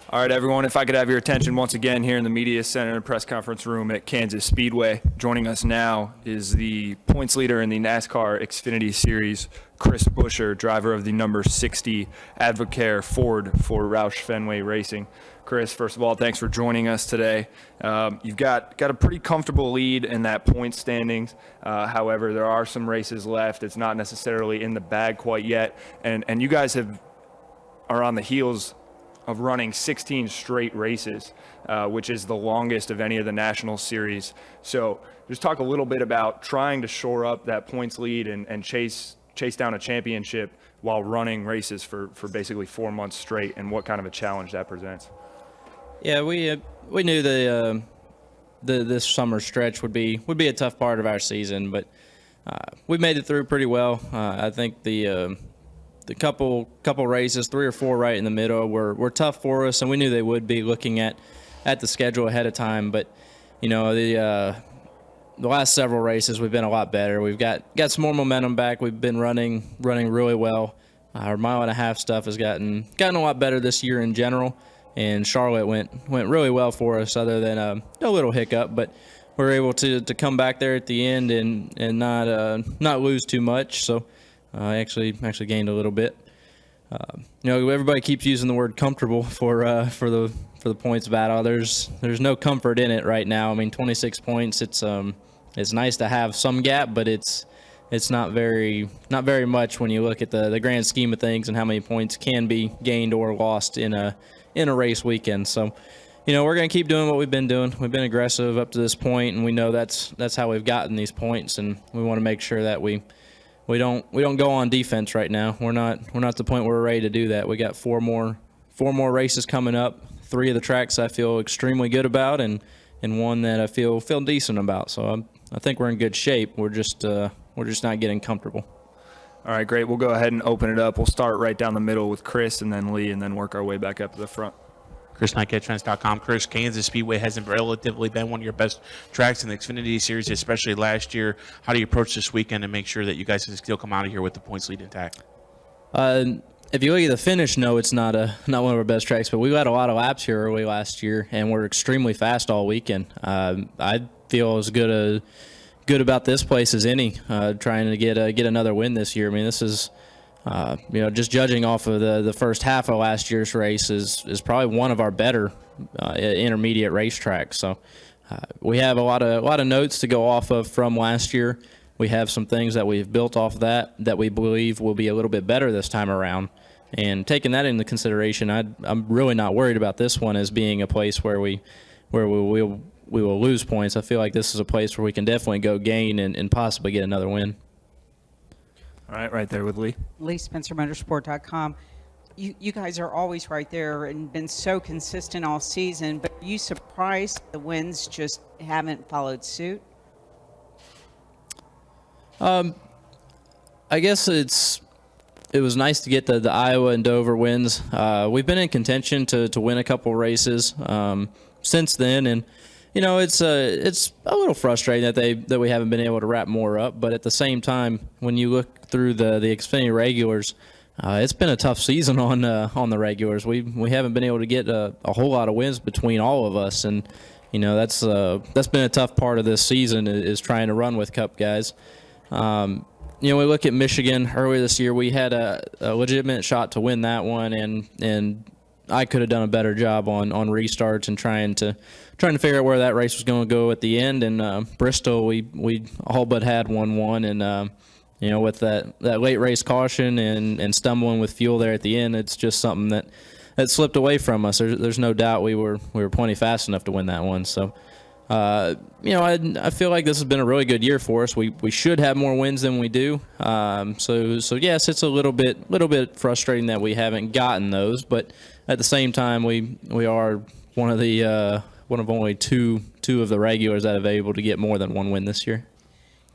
All right, everyone, if I could have your attention once again here in the Media Center press conference room at Kansas Speedway. Joining us now is the points leader in the NASCAR Xfinity Series, Chris Buescher, driver of the number 60 Advocare Ford for Roush Fenway Racing. Chris, first of all, thanks for joining us today. You've got a pretty comfortable lead in that point standings. However, there are some races left. It's not necessarily in the bag quite yet. And you guys are on the heels of running 16 straight races, which is the longest of any of the national series. So just talk a little bit about trying to shore up that points lead and chase down a championship while running races for basically 4 months straight, and what kind of a challenge that presents. Yeah, we knew this summer stretch would be a tough part of our season, but we made it through pretty well. I think the couple races, 3 or 4 right in the middle, were tough for us, and we knew they would be looking at the schedule ahead of time. But you know, the last several races we've been a lot better. We've got some more momentum back. We've been running really well. Our mile-and-a-half stuff has gotten a lot better this year in general, and Charlotte went really well for us, other than a little hiccup. But we were able to come back there at the end and not lose too much. So. Actually gained a little bit. You know, everybody keeps using the word comfortable for the points battle. There's no comfort in it right now. I mean, 26 points. It's nice to have some gap, but it's not very much when you look at the grand scheme of things and how many points can be gained or lost in a race weekend. So, you know, we're gonna keep doing what we've been doing. We've been aggressive up to this point, and we know that's how we've gotten these points, and we want to make sure that we don't go on defense right now. We're not at the point where we're ready to do that. We got four more races coming up. 3 of the tracks I feel extremely good about, and one that I feel decent about. So I think we're in good shape. We're just not getting comfortable. All right, great. We'll go ahead and open it up. We'll start right down the middle with Chris and then Lee, and then work our way back up to the front. Chris Knight, GetTrends.com. Chris, Kansas Speedway hasn't relatively been one of your best tracks in the Xfinity Series, especially last year. How do you approach this weekend and make sure that you guys can still come out of here with the points lead intact? If you look at the finish, no, it's not one of our best tracks, but we got a lot of laps here early last year, and we're extremely fast all weekend. I feel as good about this place as any, trying to get another win this year. I mean, this is... you know, just judging off of the first half of last year's race is probably one of our better intermediate racetracks. So we have a lot of notes to go off of from last year. We have some things that we've built off of that we believe will be a little bit better this time around. And taking that into consideration, I'm really not worried about this one as being a place where we will lose points. I feel like this is a place where we can definitely go gain and possibly get another win. All right there with Lee. Lee Spencer, Motorsport.com. You guys are always right there and been so consistent all season, but are you surprised the wins just haven't followed suit? I guess it was nice to get the Iowa and Dover wins. We've been in contention to win a couple races since then, and you know, it's a little frustrating that we haven't been able to wrap more up. But at the same time, when you look through the Xfinity regulars, it's been a tough season on the regulars. We haven't been able to get a whole lot of wins between all of us, and you know that's been a tough part of this season is trying to run with Cup guys. You know, we look at Michigan earlier this year. We had a legitimate shot to win that one, and I could have done a better job on restarts and trying to figure out where that race was going to go at the end. And Bristol, we all but had 1-1, and you know, with that late race caution and stumbling with fuel there at the end, it's just something that slipped away from us. There's no doubt we were plenty fast enough to win that one. So you know, I feel like this has been a really good year for us. We should have more wins than we do. So yes, it's a little bit frustrating that we haven't gotten those, but at the same time, we are one of only two of the regulars that have been able to get more than one win this year.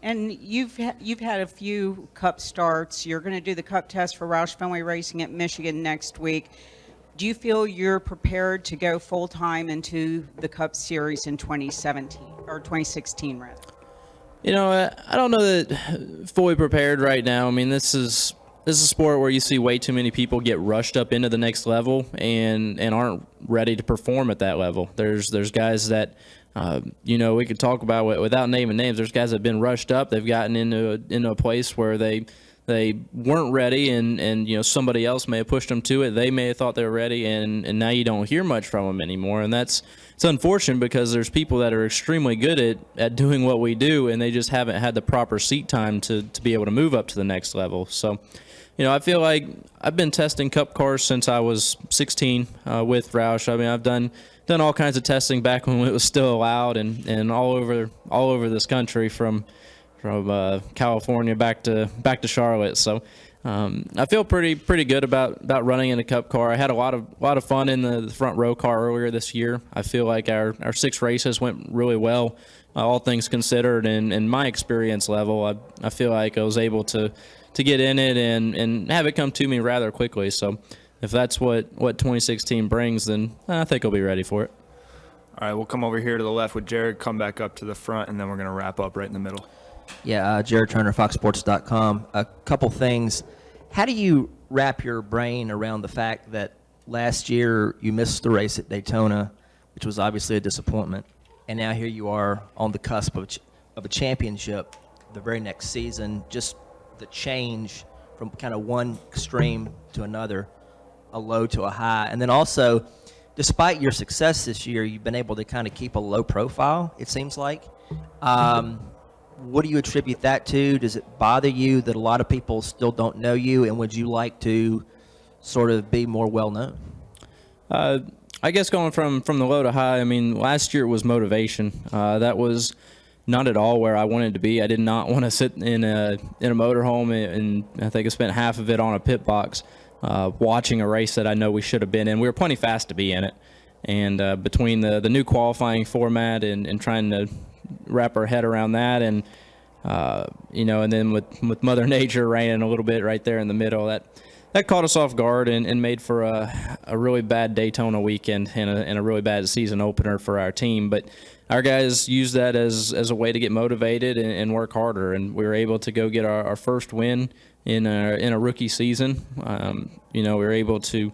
And you've had a few Cup starts. You're going to do the Cup test for Roush Fenway Racing at Michigan next week. Do you feel you're prepared to go full-time into the Cup Series in 2017 or 2016, rather? You know, I don't know that fully prepared right now. I mean, this is this is a sport where you see way too many people get rushed up into the next level and aren't ready to perform at that level. There's guys that, we could talk about without naming names. There's guys that have been rushed up. They've gotten into a place where they weren't ready, and somebody else may have pushed them to it. They may have thought they were ready, and now you don't hear much from them anymore. And it's unfortunate because there's people that are extremely good at doing what we do, and they just haven't had the proper seat time to be able to move up to the next level. So, I feel like I've been testing Cup cars since I was 16 with Roush. I mean, I've done all kinds of testing back when it was still allowed, and all over this country from California back to Charlotte. So I feel pretty good about running in a Cup car. I had a lot of fun in the front row car earlier this year. I feel like our 6 races went really well, all things considered, and my experience level, I feel like I was able to get in it and have it come to me rather quickly. So if that's what 2016 brings, then I think I'll be ready for it. All right, we'll come over here to the left with Jared, come back up to the front, and then we're going to wrap up right in the middle. Yeah, Jared Turner, FoxSports.com. A couple things. How do you wrap your brain around the fact that last year you missed the race at Daytona, which was obviously a disappointment, and now here you are on the cusp of a championship the very next season? Just the change from kind of one extreme to another, a low to a high. And then also, despite your success this year, you've been able to kind of keep a low profile, it seems like. What do you attribute that to? Does it bother you that a lot of people still don't know you, and would you like to sort of be more well-known? I guess going from the low to high, I mean, last year it was motivation. That was not at all where I wanted to be. I did not want to sit in a motorhome, and I think I spent half of it on a pit box watching a race that I know we should have been in. We were plenty fast to be in it. And between the new qualifying format and trying to wrap our head around that, and and then with Mother Nature raining a little bit right there in the middle, that caught us off guard and made for a really bad Daytona weekend and a really bad season opener for our team. But our guys used that as a way to get motivated and work harder, and we were able to go get our first win in a rookie season. We were able to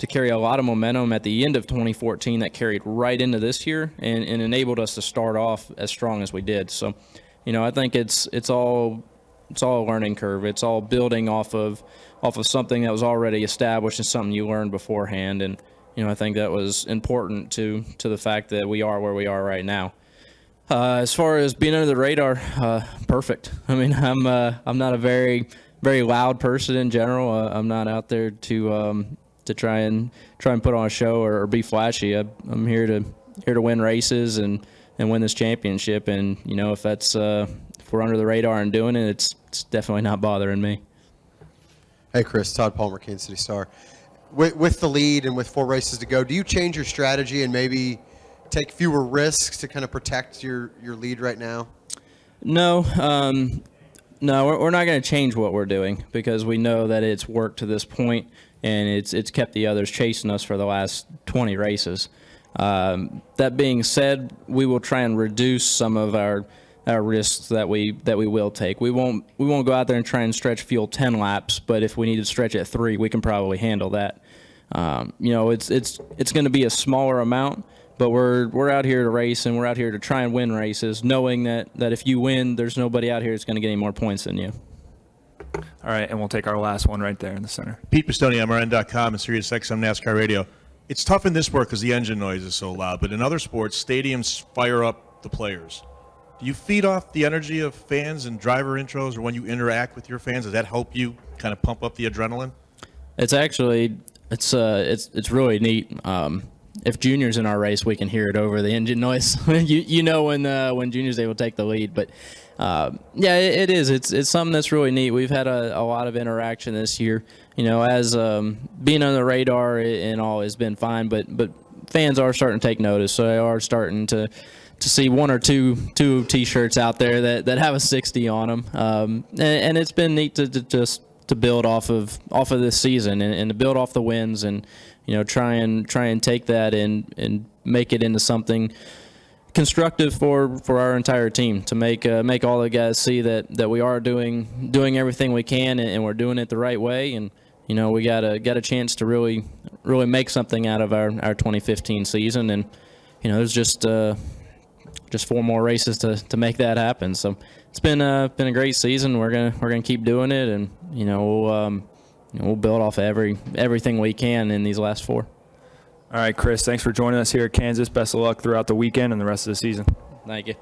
carry a lot of momentum at the end of 2014 that carried right into this year and enabled us to start off as strong as we did. So, I think it's all a learning curve. It's all building off of something that was already established and something you learned beforehand. And I think that was important to the fact that we are where we are right now. As far as being under the radar, perfect. I mean, I'm not a very very loud person in general. I'm not out there to try and put on a show or be flashy. I'm here to win races and win this championship. And if we're under the radar and doing it, it's definitely not bothering me. Hey, Chris. Todd Palmer, Kansas City Star. With the lead and with 4 races to go, do you change your strategy and maybe take fewer risks to kind of protect your lead right now? No. No, we're not going to change what we're doing because we know that it's worked to this point and it's kept the others chasing us for the last 20 races. That being said, we will try and reduce some of our risks that we will take. We won't go out there and try and stretch fuel 10 laps, but if we need to stretch at 3, we can probably handle that. It's going to be a smaller amount, but we're out here to race and we're out here to try and win races, knowing that if you win, there's nobody out here that's going to get any more points than you. All right, and we'll take our last one right there in the center. Pete Pistone, MRN.com and Sirius XM NASCAR Radio. It's tough in this sport because the engine noise is so loud, but in other sports, stadiums fire up the players. Do you feed off the energy of fans and driver intros, or when you interact with your fans, does that help you kind of pump up the adrenaline? It's actually it's really neat. If Junior's in our race, we can hear it over the engine noise. when Junior's able to take the lead, but it is. It's something that's really neat. We've had a lot of interaction this year. As being on the radar and all has been fine, but fans are starting to take notice. So they are starting to see 1 or 2 T-shirts out there that have a 60 on them, and it's been neat to build off of this season and to build off the wins and try and take that and make it into something constructive for our entire team to make all the guys see that we are doing everything we can, and we're doing it the right way. And we got a chance to really make something out of our 2015 season. And there's just 4 more races to make that happen. So it's been a great season. We're gonna keep doing it, and we'll build off everything we can in these last 4. All right, Chris, thanks for joining us here at Kansas. Best of luck throughout the weekend and the rest of the season. Thank you.